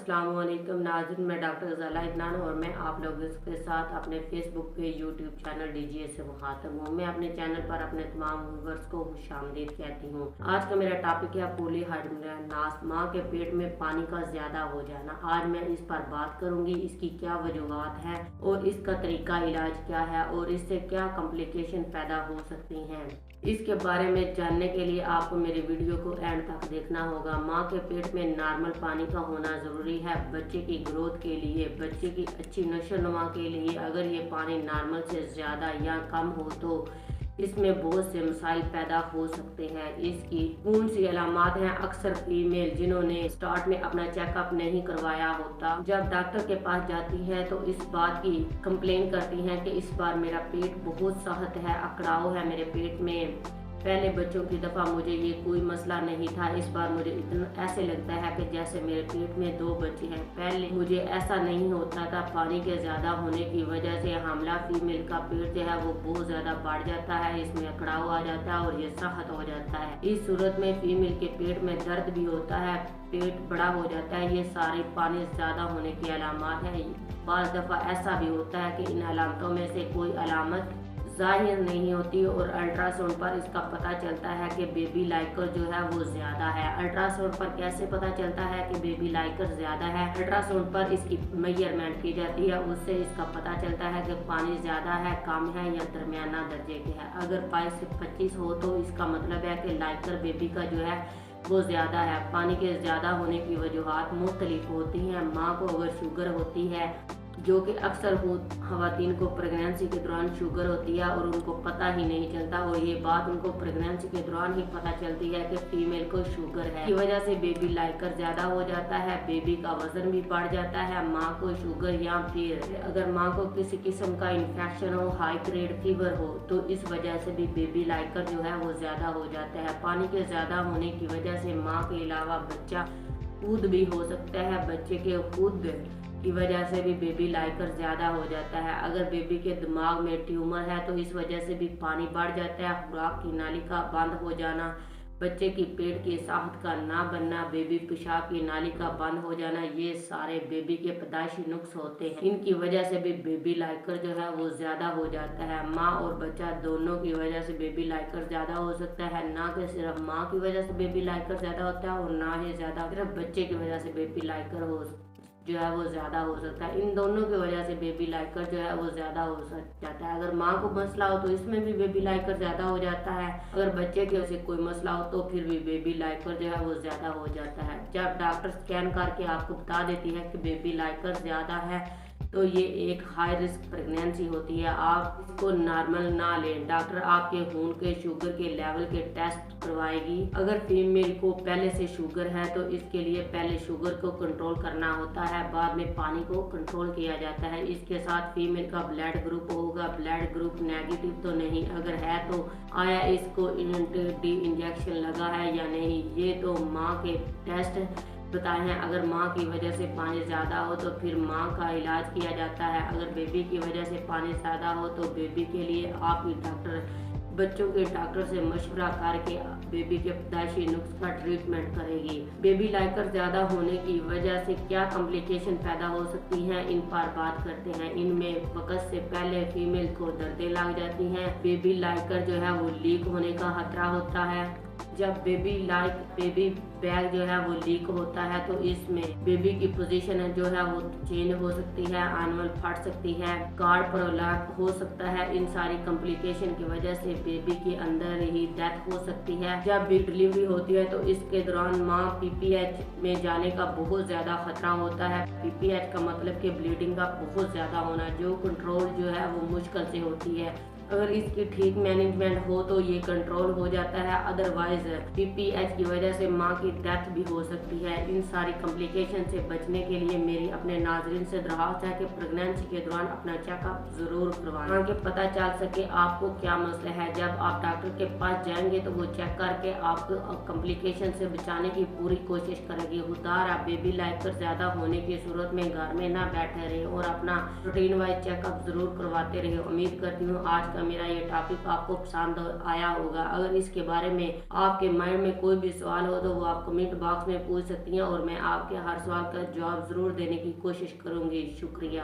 अस्सलाम वालेकुम नाज़रीन, मैं डॉक्टर ग़ज़ाला इदनान और मैं आप लोगों के साथ अपने फेसबुक पे यूट्यूब चैनल डीजीए से मुखातब हूँ। मैं अपने चैनल पर अपने तमाम व्यूअर्स को खुशामदीद कहती हूँ। आज का मेरा टॉपिक है पॉलीहाइड्रोनास, माँ के पेट में पानी का ज़्यादा हो जाना। आज मैं इस पर बात करूँगी, इसकी क्या वजूहात है और इसका तरीका इलाज क्या है और इससे क्या कॉम्प्लिकेशन पैदा हो सकती हैं। इसके बारे में जानने के लिए आपको मेरे वीडियो को एंड तक देखना होगा। माँ के पेट में नॉर्मल पानी का होना ज़रूरी है बच्चे की ग्रोथ के लिए, बच्चे की अच्छी नशोनुमा के लिए। अगर ये पानी नॉर्मल से ज़्यादा या कम हो तो इसमें बहुत से मसाइल पैदा हो सकते हैं। इसकी कौन सी अलामत हैं? अक्सर फीमेल जिन्होंने स्टार्ट में अपना चेकअप नहीं करवाया होता, जब डॉक्टर के पास जाती हैं तो इस बात की कंप्लेन करती हैं कि इस बार मेरा पेट बहुत सख्त है, अकड़ाव है मेरे पेट में। पहले बच्चों की दफ़ा मुझे ये कोई मसला नहीं था, इस बार मुझे इतना ऐसे लगता है कि जैसे मेरे पेट में 2 बच्चे हैं। पहले मुझे ऐसा नहीं होता था। पानी के ज़्यादा होने की वजह से हामला फीमेल का पेट जो है वो बहुत ज़्यादा बढ़ जाता है, इसमें अकड़ाव आ जाता है और ये सख्त हो जाता है। इस सूरत में फीमेल के पेट में दर्द भी होता है, पेट बड़ा हो जाता है। ये सारे पानी ज़्यादा होने की अलामत है। बाज़ दफ़ा ऐसा भी होता है कि इन अलामतों में से कोई अलामत ज़ाहिर नहीं होती और अल्ट्रासाउंड पर इसका पता चलता है कि बेबी लाइकर जो है वो ज़्यादा है। अल्ट्रासाउंड पर कैसे पता चलता है कि बेबी लाइकर ज़्यादा है? अल्ट्रासाउंड पर इसकी मेजरमेंट की जाती है, उससे इसका पता चलता है कि पानी ज़्यादा है, कम है या दरमियाना दर्जे के है। अगर 22 से 25 हो तो इसका मतलब है कि लाइकर बेबी का जो है वो ज़्यादा है। पानी के ज़्यादा होने की वजूहात मुख्तलिफ होती हैं। माँ को अगर शुगर होती है, जो कि अक्सर ख़वातीन को प्रेगनेंसी के दौरान शुगर होती है और उनको पता ही नहीं चलता, और ये बात उनको प्रेगनेंसी के दौरान ही पता चलती है कि फीमेल को शुगर है। की वजह से बेबी लाइकर ज़्यादा हो जाता है, बेबी का वज़न भी बढ़ जाता है। माँ को शुगर या फिर अगर माँ को किसी किस्म का इन्फेक्शन हो, हाई ग्रेड फीवर हो, तो इस वजह से भी बेबी लाइकर जो है वो ज़्यादा हो जाता है। पानी के ज़्यादा होने की वजह से माँ के अलावा बच्चा खुद भी हो सकता है, बच्चे के खुद की वजह से भी बेबी लाइकर ज़्यादा हो जाता है। अगर बेबी के दिमाग में ट्यूमर है तो इस वजह से भी पानी बढ़ जाता है। खुराक की नाली का बंद हो जाना, बच्चे की पेट की साख्त का ना बनना, बेबी पेशाब की नाली का बंद हो जाना, ये सारे बेबी के पैदाइशी नुक्स होते हैं। इनकी वजह से भी बेबी लाइकर जो है वो ज़्यादा हो जाता है। माँ और बच्चा दोनों की वजह से बेबी लाइकर ज़्यादा हो सकता है। ना कि सिर्फ माँ की वजह से बेबी लाइकर ज़्यादा होता है और ना ही ज़्यादा सिर्फ बच्चे की वजह से बेबी लाइकर जो है वो ज़्यादा हो सकता है। इन दोनों की वजह से बेबी लाइकर जो है वो ज़्यादा हो जाता है। अगर माँ को मसला हो तो इसमें भी बेबी लाइकर ज़्यादा हो जाता है। अगर बच्चे के उसे कोई मसला हो तो फिर भी बेबी लाइकर जो है वो ज़्यादा हो जाता है। जब डॉक्टर स्कैन करके आपको बता देती है कि बेबी लाइकर ज़्यादा है तो ये एक हाई रिस्क प्रेगनेंसी होती है। आप इसको नॉर्मल ना लें। डॉक्टर आपके खून के शुगर के लेवल के टेस्ट करवाएगी। अगर फीमेल को पहले से शुगर है तो इसके लिए पहले शुगर को कंट्रोल करना होता है, बाद में पानी को कंट्रोल किया जाता है। इसके साथ फीमेल का ब्लड ग्रुप होगा। ब्लड ग्रुप नेगेटिव तो नहीं, अगर है तो आया इसको इंजेक्शन लगा है या नहीं, ये तो माँ के टेस्ट बताए हैं। अगर माँ की वजह से पानी ज़्यादा हो तो फिर माँ का इलाज किया जाता है। अगर बेबी की वजह से पानी ज़्यादा हो तो बेबी के लिए आपकी बच्चों के डॉक्टर से मशवरा करके बेबी के पैदाइशी नुक्स का ट्रीटमेंट करेगी। बेबी लाइकर ज़्यादा होने की वजह से क्या कॉम्प्लिकेशन पैदा हो सकती हैं, इन पर बात करते हैं। इनमें वक़्त से पहले फीमेल को दर्दें लग जाती हैं। बेबी लाइकर जो है वो लीक होने का खतरा होता है। जब बेबी बैग जो है वो लीक होता है तो इसमें बेबी की पोजीशन जो है वो चेंज हो सकती है, एनुअल फट सकती है, कार्ड प्रोलैप्स हो सकता है। इन सारी कॉम्प्लिकेशन की वजह से बेबी के अंदर ही डेथ हो सकती है। जब भी डिलीवरी होती है तो इसके दौरान माँ पीपीएच में जाने का बहुत ज़्यादा खतरा होता है। पीपीएच का मतलब कि ब्लीडिंग का बहुत ज़्यादा होना, जो कंट्रोल जो है वो मुश्किल से होती है। अगर इसकी ठीक मैनेजमेंट हो तो ये कंट्रोल हो जाता है, अदरवाइज पीपीएच की वजह से माँ की डेथ भी हो सकती है। इन सारी कॉम्प्लिकेशन से बचने के लिए मेरी अपने नाजरीन से दरख्वास्त है कि प्रेगनेंसी के दौरान अपना चेकअप ज़रूर करवाएं, ताकि पता चल सके आपको क्या मसला है। जब आप डॉक्टर के पास जाएंगे तो वो चेक करके आपको कॉम्प्लिकेशन से बचाने की पूरी कोशिश करेगी। खुदारा बेबी लाइकर ज़्यादा होने की सूरत में घर में ना बैठे रहे और अपना रूटीन वाइज चेकअप ज़रूर करवाते रहे। उम्मीद करती हूँ आज का का मेरा ये टॉपिक आपको पसंद आया होगा। अगर इसके बारे में आपके माइंड में कोई भी सवाल हो तो वो आप कमेंट बॉक्स में पूछ सकती हैं और मैं आपके हर सवाल का जवाब ज़रूर देने की कोशिश करूँगी। शुक्रिया।